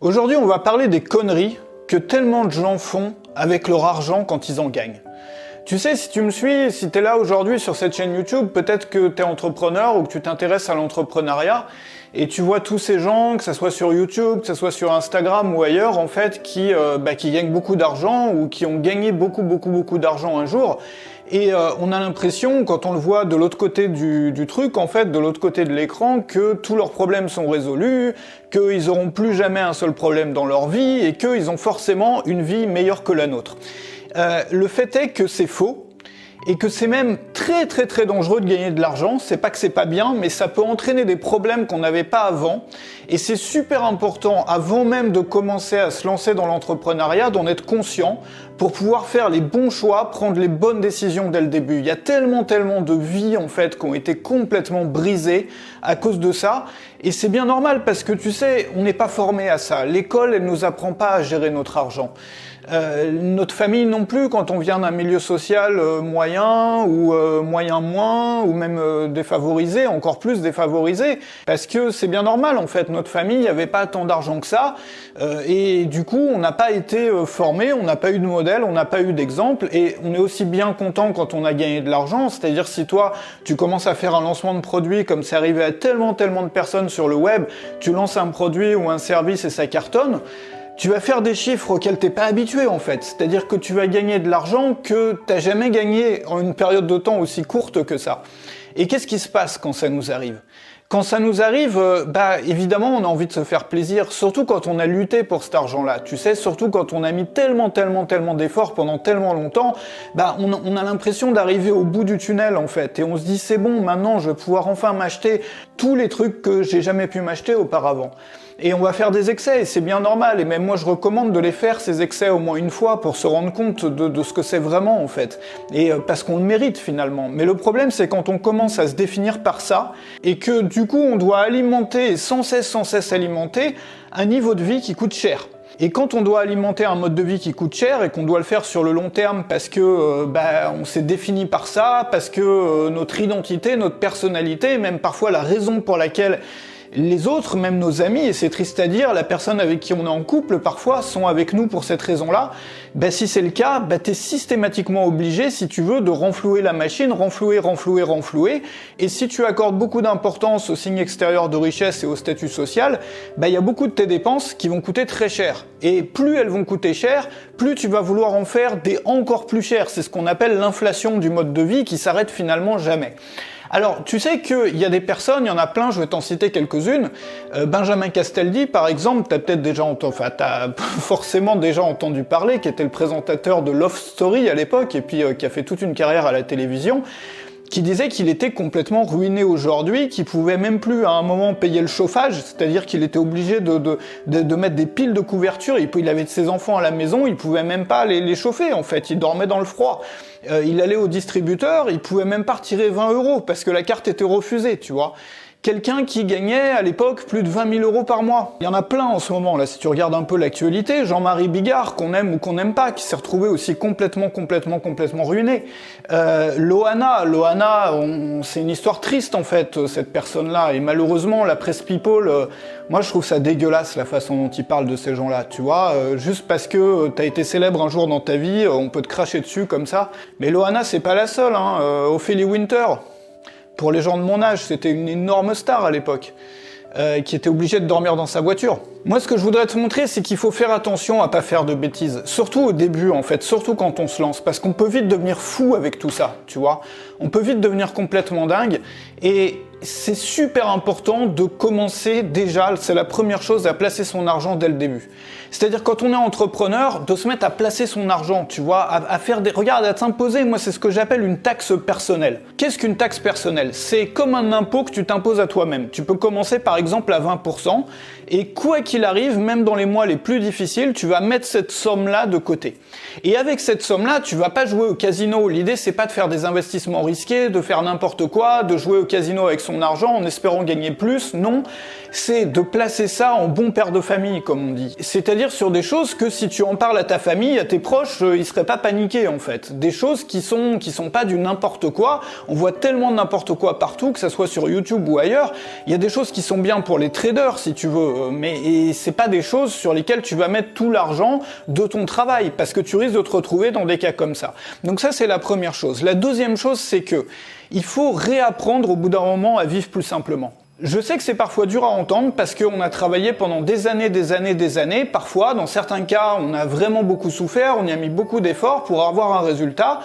Aujourd'hui, on va parler des conneries que tellement de gens font avec leur argent quand ils en gagnent. Tu sais, si tu me suis, si t'es là aujourd'hui sur cette chaîne YouTube, peut-être que t'es entrepreneur ou que tu t'intéresses à l'entrepreneuriat et tu vois tous ces gens, que ça soit sur YouTube, que ça soit sur Instagram ou ailleurs, en fait, qui gagnent beaucoup d'argent ou qui ont gagné beaucoup d'argent un jour. Et on a l'impression, quand on le voit de l'autre côté du truc, en fait, de l'autre côté de l'écran, que tous leurs problèmes sont résolus, qu'ils auront plus jamais un seul problème dans leur vie et qu'ils ont forcément une vie meilleure que la nôtre. Le fait est que c'est faux et que c'est même très dangereux de gagner de l'argent. C'est pas que c'est pas bien, mais ça peut entraîner des problèmes qu'on n'avait pas avant. Et c'est super important, avant même de commencer à se lancer dans l'entrepreneuriat, d'en être conscient pour pouvoir faire les bons choix, prendre les bonnes décisions dès le début. Il y a tellement de vies en fait qui ont été complètement brisées à cause de ça. Et c'est bien normal parce que tu sais, on n'est pas formé à ça. L'école, elle nous apprend pas à gérer notre argent. Notre famille non plus, quand on vient d'un milieu social moyen ou moyen moins ou même défavorisé, encore plus défavorisé, parce que c'est bien normal en fait, notre famille n'avait pas tant d'argent que ça et du coup on n'a pas été formé, on n'a pas eu de modèle, on n'a pas eu d'exemple et on est aussi bien content quand on a gagné de l'argent, c'est-à-dire si toi tu commences à faire un lancement de produit comme c'est arrivé à tellement de personnes sur le web, tu lances un produit ou un service et ça cartonne, tu vas faire des chiffres auxquels t'es pas habitué en fait, c'est-à-dire que tu vas gagner de l'argent que t'as jamais gagné en une période de temps aussi courte que ça. Et qu'est-ce qui se passe quand ça nous arrive ? Quand ça nous arrive, évidemment on a envie de se faire plaisir, surtout quand on a lutté pour cet argent-là, tu sais, surtout quand on a mis tellement d'efforts pendant tellement longtemps, on a l'impression d'arriver au bout du tunnel en fait, et on se dit c'est bon, maintenant je vais pouvoir enfin m'acheter tous les trucs que j'ai jamais pu m'acheter auparavant. Et on va faire des excès, et c'est bien normal, et même moi je recommande de les faire, ces excès, au moins une fois, pour se rendre compte de ce que c'est vraiment, en fait. Et parce qu'on le mérite, finalement. Mais le problème, c'est quand on commence à se définir par ça, et que du coup, on doit alimenter, et sans cesse alimenter, un niveau de vie qui coûte cher. Et quand on doit alimenter un mode de vie qui coûte cher, et qu'on doit le faire sur le long terme, parce que on s'est défini par ça, parce que notre identité, notre personnalité, même parfois la raison pour laquelle les autres, même nos amis, et c'est triste à dire, la personne avec qui on est en couple, parfois, sont avec nous pour cette raison-là, si c'est le cas, t'es systématiquement obligé, si tu veux, de renflouer la machine, renflouer, et si tu accordes beaucoup d'importance aux signes extérieurs de richesse et au statut social, il y a beaucoup de tes dépenses qui vont coûter très cher. Et plus elles vont coûter cher, plus tu vas vouloir en faire des encore plus chers. C'est ce qu'on appelle l'inflation du mode de vie qui s'arrête finalement jamais. Alors, tu sais qu'il y a des personnes, il y en a plein, je vais t'en citer quelques-unes. Benjamin Castaldi, par exemple, t'as forcément déjà entendu parler, qui était le présentateur de Love Story à l'époque, et puis qui a fait toute une carrière à la télévision, qui disait qu'il était complètement ruiné aujourd'hui, qu'il pouvait même plus à un moment payer le chauffage, c'est-à-dire qu'il était obligé de mettre des piles de couverture, il avait ses enfants à la maison, il pouvait même pas les chauffer en fait, il dormait dans le froid. Il allait au distributeur, il pouvait même pas retirer 20 € parce que la carte était refusée, tu vois. Quelqu'un qui gagnait à l'époque plus de 20 000 € par mois. Il y en a plein en ce moment, là, si tu regardes un peu l'actualité, Jean-Marie Bigard, qu'on aime ou qu'on n'aime pas, qui s'est retrouvé aussi complètement ruiné. Loana, c'est une histoire triste en fait, cette personne-là, et malheureusement, la presse people, moi je trouve ça dégueulasse la façon dont ils parlent de ces gens-là, tu vois, juste parce que t'as été célèbre un jour dans ta vie, on peut te cracher dessus comme ça. Mais Loana, c'est pas la seule, Ophélie Winter. Pour les gens de mon âge, c'était une énorme star à l'époque, qui était obligée de dormir dans sa voiture. Moi, ce que je voudrais te montrer, c'est qu'il faut faire attention à pas faire de bêtises. Surtout au début, en fait, surtout quand on se lance, parce qu'on peut vite devenir fou avec tout ça, tu vois. On peut vite devenir complètement dingue, et c'est super important de commencer déjà, c'est la première chose, à placer son argent dès le début. C'est-à-dire quand on est entrepreneur, de se mettre à placer son argent, tu vois, à faire des... Regarde, à s'imposer, moi c'est ce que j'appelle une taxe personnelle. Qu'est-ce qu'une taxe personnelle ? C'est comme un impôt que tu t'imposes à toi-même. Tu peux commencer par exemple à 20%, et quoi qu'il arrive, même dans les mois les plus difficiles, tu vas mettre cette somme-là de côté. Et avec cette somme-là, tu vas pas jouer au casino. L'idée c'est pas de faire des investissements risqués, de faire n'importe quoi, de jouer au casino avec son son argent en espérant gagner plus. Non, c'est de placer ça en bon père de famille, comme on dit. C'est-à-dire sur des choses que si tu en parles à ta famille, à tes proches, ils seraient pas paniqués en fait. Des choses qui sont pas du n'importe quoi. On voit tellement de n'importe quoi partout, que ça soit sur YouTube ou ailleurs. Il y a des choses qui sont bien pour les traders si tu veux, mais c'est pas des choses sur lesquelles tu vas mettre tout l'argent de ton travail, parce que tu risques de te retrouver dans des cas comme ça. Donc ça c'est la première chose. La deuxième chose, c'est que il faut réapprendre au bout d'un moment à vivre plus simplement. Je sais que c'est parfois dur à entendre parce qu'on a travaillé pendant des années. Parfois, dans certains cas, on a vraiment beaucoup souffert, on y a mis beaucoup d'efforts pour avoir un résultat.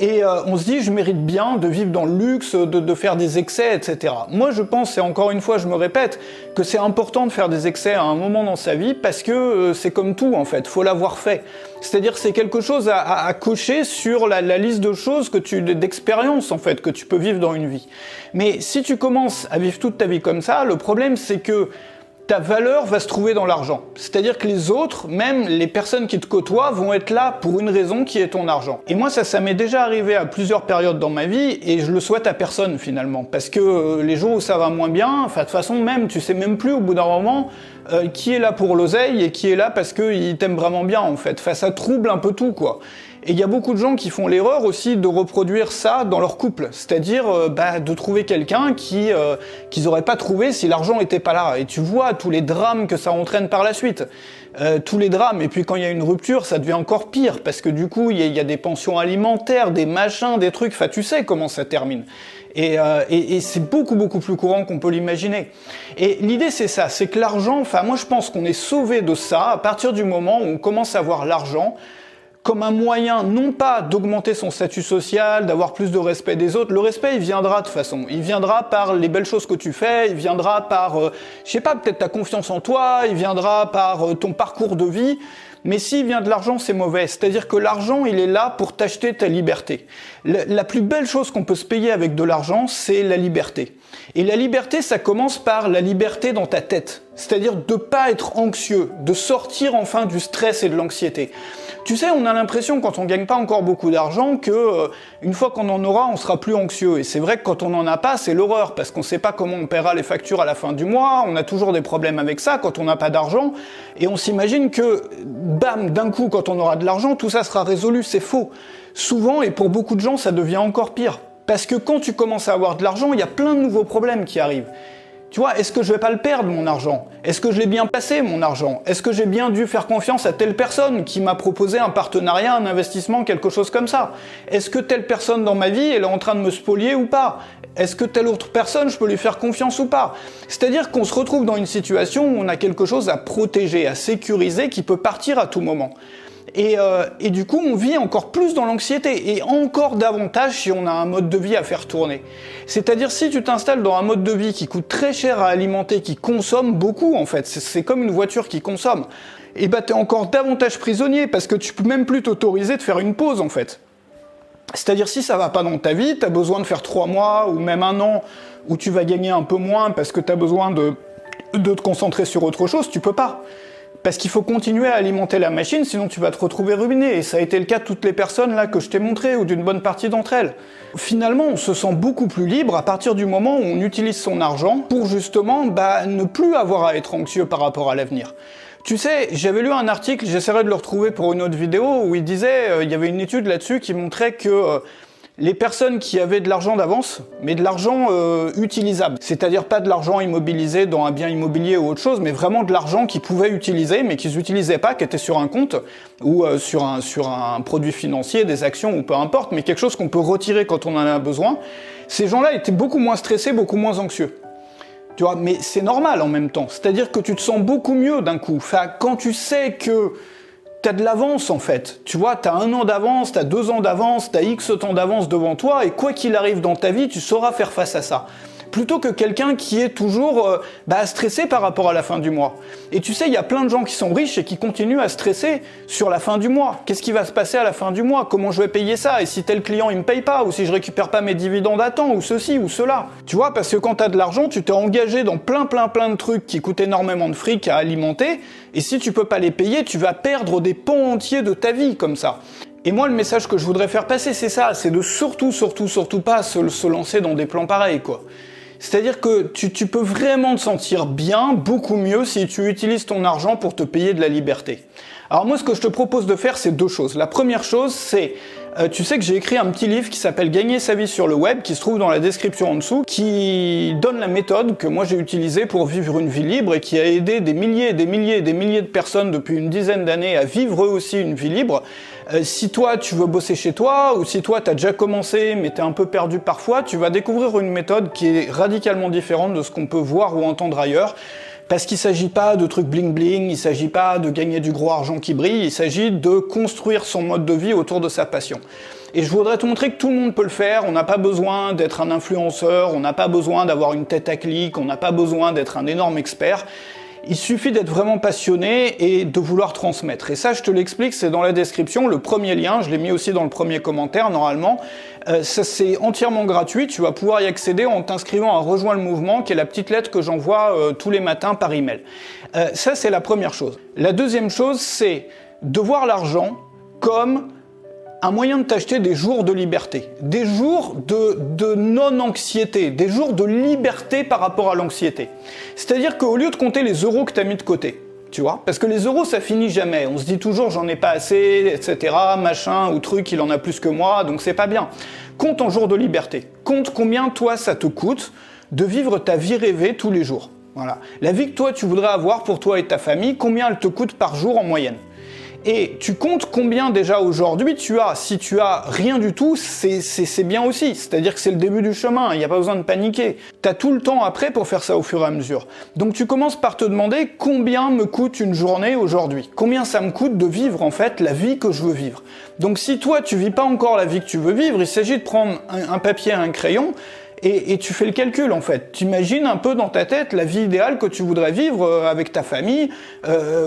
Et on se dit, je mérite bien de vivre dans le luxe, de faire des excès, etc. Moi, je pense, et encore une fois, je me répète, que c'est important de faire des excès à un moment dans sa vie parce que c'est comme tout, en fait. Faut l'avoir fait. C'est-à-dire, c'est quelque chose à cocher sur la liste de choses d'expériences, en fait, que tu peux vivre dans une vie. Mais si tu commences à vivre toute ta vie comme ça, le problème, c'est que ta valeur va se trouver dans l'argent. C'est-à-dire que les autres, même les personnes qui te côtoient, vont être là pour une raison qui est ton argent. Et moi, ça m'est déjà arrivé à plusieurs périodes dans ma vie, et je le souhaite à personne finalement. Parce que les jours où ça va moins bien, de toute façon même, tu sais même plus au bout d'un moment qui est là pour l'oseille et qui est là parce qu'il t'aime vraiment bien en fait. Ça trouble un peu tout quoi. Et il y a beaucoup de gens qui font l'erreur aussi de reproduire ça dans leur couple, c'est-à-dire de trouver quelqu'un qu'ils n'auraient pas trouvé si l'argent était pas là. Et tu vois tous les drames que ça entraîne par la suite, tous les drames. Et puis quand il y a une rupture, ça devient encore pire parce que du coup il y a des pensions alimentaires, des machins, des trucs. Enfin, tu sais comment ça termine. Et c'est beaucoup plus courant qu'on peut l'imaginer. Et l'idée c'est ça, c'est que l'argent. Enfin, moi je pense qu'on est sauvé de ça à partir du moment où on commence à voir l'argent comme un moyen, non pas d'augmenter son statut social, d'avoir plus de respect des autres. Le respect, il viendra de toute façon. Il viendra par les belles choses que tu fais, il viendra par, je sais pas, peut-être ta confiance en toi, il viendra par ton parcours de vie. Mais s'il vient de l'argent, c'est mauvais. C'est-à-dire que l'argent, il est là pour t'acheter ta liberté. La plus belle chose qu'on peut se payer avec de l'argent, c'est la liberté. Et la liberté, ça commence par la liberté dans ta tête. C'est-à-dire de pas être anxieux, de sortir enfin du stress et de l'anxiété. Tu sais, on a l'impression, quand on gagne pas encore beaucoup d'argent, que une fois qu'on en aura, on sera plus anxieux. Et c'est vrai que quand on en a pas, c'est l'horreur, parce qu'on sait pas comment on paiera les factures à la fin du mois, on a toujours des problèmes avec ça quand on n'a pas d'argent, et on s'imagine que, bam, d'un coup, quand on aura de l'argent, tout ça sera résolu. C'est faux. Souvent, et pour beaucoup de gens, ça devient encore pire. Parce que quand tu commences à avoir de l'argent, il y a plein de nouveaux problèmes qui arrivent. Tu vois, est-ce que je vais pas le perdre, mon argent? Est-ce que je l'ai bien placé, mon argent? Est-ce que j'ai bien dû faire confiance à telle personne qui m'a proposé un partenariat, un investissement, quelque chose comme ça? Est-ce que telle personne dans ma vie, elle est en train de me spolier ou pas? Est-ce que telle autre personne, je peux lui faire confiance ou pas? C'est-à-dire qu'on se retrouve dans une situation où on a quelque chose à protéger, à sécuriser, qui peut partir à tout moment. Et du coup, on vit encore plus dans l'anxiété, et encore davantage si on a un mode de vie à faire tourner. C'est-à-dire, si tu t'installes dans un mode de vie qui coûte très cher à alimenter, qui consomme beaucoup en fait, c'est comme une voiture qui consomme, et bah t'es encore davantage prisonnier, parce que tu peux même plus t'autoriser de faire une pause en fait. C'est-à-dire, si ça va pas dans ta vie, t'as besoin de faire 3 mois, ou même 1 an, où tu vas gagner un peu moins, parce que t'as besoin de te concentrer sur autre chose, tu peux pas. Parce qu'il faut continuer à alimenter la machine, sinon tu vas te retrouver ruiné. Et ça a été le cas de toutes les personnes là que je t'ai montré, ou d'une bonne partie d'entre elles. Finalement, on se sent beaucoup plus libre à partir du moment où on utilise son argent pour justement ne plus avoir à être anxieux par rapport à l'avenir. Tu sais, j'avais lu un article, j'essaierai de le retrouver pour une autre vidéo, où il disait, il y avait une étude là-dessus qui montrait que les personnes qui avaient de l'argent d'avance, mais de l'argent utilisable, c'est-à-dire pas de l'argent immobilisé dans un bien immobilier ou autre chose, mais vraiment de l'argent qu'ils pouvaient utiliser, mais qu'ils n'utilisaient pas, qui était sur un compte, ou sur un produit financier, des actions, ou peu importe, mais quelque chose qu'on peut retirer quand on en a besoin, ces gens-là étaient beaucoup moins stressés, beaucoup moins anxieux. Tu vois, mais c'est normal en même temps, c'est-à-dire que tu te sens beaucoup mieux d'un coup. Enfin, quand tu sais que t'as de l'avance en fait, tu vois, t'as 1 an d'avance, t'as 2 ans d'avance, t'as X temps d'avance devant toi, et quoi qu'il arrive dans ta vie, tu sauras faire face à ça. Plutôt que quelqu'un qui est toujours stressé par rapport à la fin du mois. Et tu sais, il y a plein de gens qui sont riches et qui continuent à stresser sur la fin du mois. Qu'est-ce qui va se passer à la fin du mois? Comment je vais payer ça? Et si tel client il me paye pas? Ou si je récupère pas mes dividendes à temps? Ou ceci ou cela? Tu vois, parce que quand t'as de l'argent, tu t'es engagé dans plein de trucs qui coûtent énormément de fric à alimenter, et si tu peux pas les payer, tu vas perdre des pans entiers de ta vie comme ça. Et moi, le message que je voudrais faire passer, c'est ça, c'est de surtout pas se lancer dans des plans pareils, quoi. C'est-à-dire que tu peux vraiment te sentir bien, beaucoup mieux, si tu utilises ton argent pour te payer de la liberté. Alors moi, ce que je te propose de faire, c'est deux choses. La première chose, c'est, tu sais que j'ai écrit un petit livre qui s'appelle « Gagner sa vie sur le web », qui se trouve dans la description en dessous, qui donne la méthode que moi j'ai utilisée pour vivre une vie libre et qui a aidé des milliers et des milliers et des milliers de personnes depuis une dizaine d'années à vivre eux aussi une vie libre. Si toi, tu veux bosser chez toi, ou si toi, tu as déjà commencé, mais tu es un peu perdu parfois, tu vas découvrir une méthode qui est radicalement différente de ce qu'on peut voir ou entendre ailleurs. Parce qu'il ne s'agit pas de trucs bling-bling, il ne s'agit pas de gagner du gros argent qui brille, il s'agit de construire son mode de vie autour de sa passion. Et je voudrais te montrer que tout le monde peut le faire, on n'a pas besoin d'être un influenceur, on n'a pas besoin d'avoir une tête à clic, on n'a pas besoin d'être un énorme expert. Il suffit d'être vraiment passionné et de vouloir transmettre. Et ça, je te l'explique, c'est dans la description, le premier lien, je l'ai mis aussi dans le premier commentaire normalement. Ça, c'est entièrement gratuit, tu vas pouvoir y accéder en t'inscrivant à Rejoins le mouvement, qui est la petite lettre que j'envoie tous les matins par email. Ça, c'est la première chose. La deuxième chose, c'est de voir l'argent comme un moyen de t'acheter des jours de liberté, des jours de non-anxiété, des jours de liberté par rapport à l'anxiété. C'est-à-dire qu'au lieu de compter les euros que tu as mis de côté, tu vois, parce que les euros ça finit jamais, on se dit toujours j'en ai pas assez, etc., machin, ou truc, il en a plus que moi, donc c'est pas bien. Compte en jours de liberté, compte combien toi ça te coûte de vivre ta vie rêvée tous les jours. Voilà. La vie que toi tu voudrais avoir pour toi et ta famille, combien elle te coûte par jour en moyenne. Et tu comptes combien déjà aujourd'hui tu as. Si tu as rien du tout, c'est bien aussi. C'est-à-dire que c'est le début du chemin, il n'y a pas besoin de paniquer. Tu as tout le temps après pour faire ça au fur et à mesure. Donc tu commences par te demander combien me coûte une journée aujourd'hui. Combien ça me coûte de vivre en fait la vie que je veux vivre. Donc si toi tu vis pas encore la vie que tu veux vivre, il s'agit de prendre un papier et un crayon et tu fais le calcul en fait. Tu imagines un peu dans ta tête la vie idéale que tu voudrais vivre avec ta famille,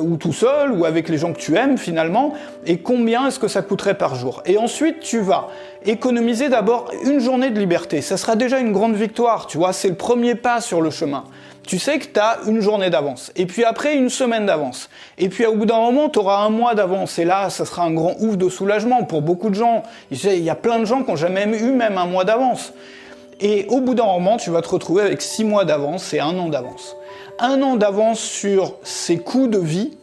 ou tout seul, ou avec les gens que tu aimes finalement, et combien est-ce que ça coûterait par jour. Et ensuite tu vas économiser d'abord une journée de liberté. Ça sera déjà une grande victoire, tu vois, c'est le premier pas sur le chemin. Tu sais que tu as une journée d'avance, et puis après une semaine d'avance, et puis au bout d'un moment tu auras un mois d'avance, et là ça sera un grand ouf de soulagement pour beaucoup de gens. Il y a plein de gens qui n'ont jamais eu même un mois d'avance. Et au bout d'un moment, tu vas te retrouver avec 6 mois d'avance et 1 an d'avance. 1 an d'avance sur ses coûts de vie,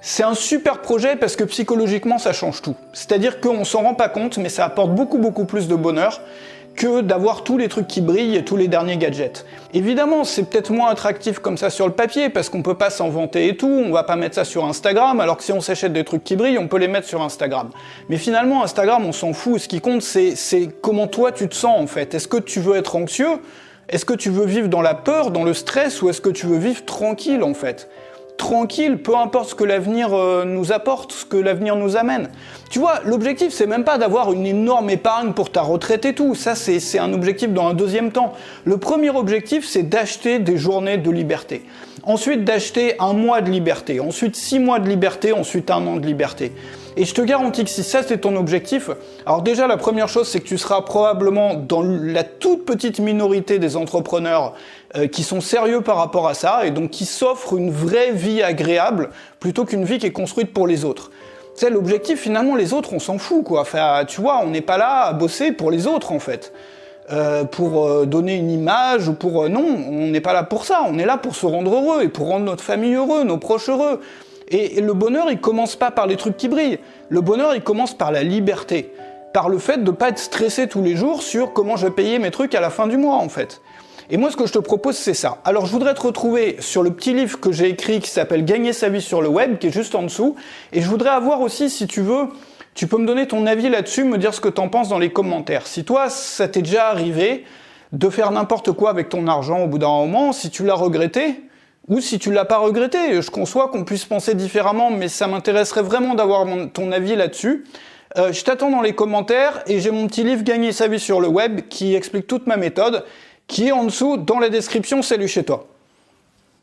c'est un super projet parce que psychologiquement, ça change tout. C'est-à-dire qu'on s'en rend pas compte, mais ça apporte beaucoup plus de bonheur que d'avoir tous les trucs qui brillent et tous les derniers gadgets. Évidemment, c'est peut-être moins attractif comme ça sur le papier, parce qu'on peut pas s'en vanter et tout, on va pas mettre ça sur Instagram, alors que si on s'achète des trucs qui brillent, on peut les mettre sur Instagram. Mais finalement, Instagram, on s'en fout, ce qui compte, c'est comment toi tu te sens en fait. Est-ce que tu veux être anxieux? Est-ce que tu veux vivre dans la peur, dans le stress, ou est-ce que tu veux vivre tranquille en fait? Tranquille, peu importe ce que l'avenir nous apporte, ce que l'avenir nous amène. Tu vois, l'objectif, c'est même pas d'avoir une énorme épargne pour ta retraite et tout. Ça, c'est un objectif dans un deuxième temps. Le premier objectif, c'est d'acheter des journées de liberté. Ensuite, d'acheter un mois de liberté. Ensuite, 6 mois de liberté. Ensuite, 1 an de liberté. Et je te garantis que si ça, c'est ton objectif, alors déjà, la première chose, c'est que tu seras probablement dans la toute petite minorité des entrepreneurs qui sont sérieux par rapport à ça, et donc qui s'offrent une vraie vie agréable, plutôt qu'une vie qui est construite pour les autres. Tu sais, l'objectif, finalement, les autres, on s'en fout, quoi. Enfin, tu vois, on n'est pas là à bosser pour les autres, en fait. Pour donner une image, ou pour... non, on n'est pas là pour ça. On est là pour se rendre heureux, et pour rendre notre famille heureux, nos proches heureux. Et le bonheur, il commence pas par les trucs qui brillent. Le bonheur, il commence par la liberté. Par le fait de pas être stressé tous les jours sur comment je vais payer mes trucs à la fin du mois, en fait. Et moi, ce que je te propose, c'est ça. Alors, je voudrais te retrouver sur le petit livre que j'ai écrit qui s'appelle « Gagner sa vie sur le web », qui est juste en dessous. Et je voudrais avoir aussi, si tu veux, tu peux me donner ton avis là-dessus, me dire ce que t'en penses dans les commentaires. Si toi, ça t'est déjà arrivé de faire n'importe quoi avec ton argent au bout d'un moment, si tu l'as regretté, ou si tu l'as pas regretté. Je conçois qu'on puisse penser différemment, mais ça m'intéresserait vraiment d'avoir ton avis là-dessus. Je t'attends dans les commentaires, et j'ai mon petit livre « Gagner sa vie sur le web » qui explique toute ma méthode, qui est en dessous dans la description. Salut chez toi.